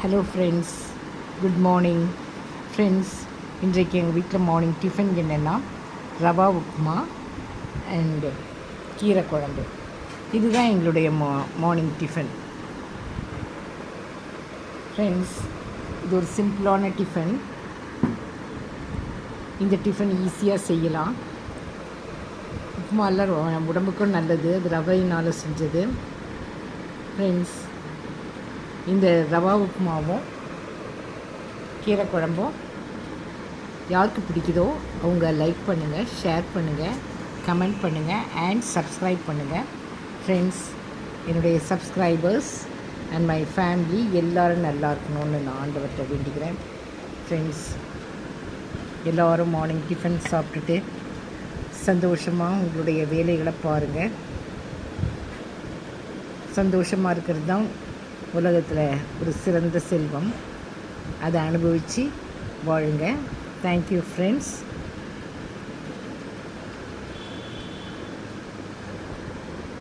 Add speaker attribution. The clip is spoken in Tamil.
Speaker 1: Hello friends, good morning friends. இன்றைக்கு எங்கள் வீட்டில் மார்னிங் டிஃபன் என்னென்னா ரவா உப்புமா அண்டு கீரை குழம்பு. இதுதான் எங்களுடைய மார்னிங் டிஃபன் ஃப்ரெண்ட்ஸ். இது ஒரு சிம்பிளான டிஃபன். இந்த டிஃபன் ஈஸியாக செய்யலாம். உப்புமாலாம் உடம்புக்கும் நல்லது, அது ரவையினால் செஞ்சது ஃப்ரெண்ட்ஸ். இந்த ரவா உப்புமாவும் கீரை குழம்பும் யாருக்கு பிடிக்குதோ அவங்க லைக் பண்ணுங்கள், ஷேர் பண்ணுங்கள், கமெண்ட் பண்ணுங்கள் அண்ட் சப்ஸ்கிரைப் பண்ணுங்கள் ஃப்ரெண்ட்ஸ். என்னுடைய சப்ஸ்கிரைபர்ஸ் அண்ட் மை ஃபேமிலி எல்லோரும் நல்லா இருக்கணும்னு நான் ஆண்டவர்கிட்ட வேண்டிக்கிறேன் ஃப்ரெண்ட்ஸ். எல்லோரும் மார்னிங் டிஃபன் சாப்பிட்டுட்டு சந்தோஷமாக உங்களுடைய வேலைகளை பாருங்கள். சந்தோஷமாக இருக்கிறது தான் உலகத்தில் ஒரு சிறந்த செல்வம். அதை அனுபவித்து வாழுங்க. Thank you friends.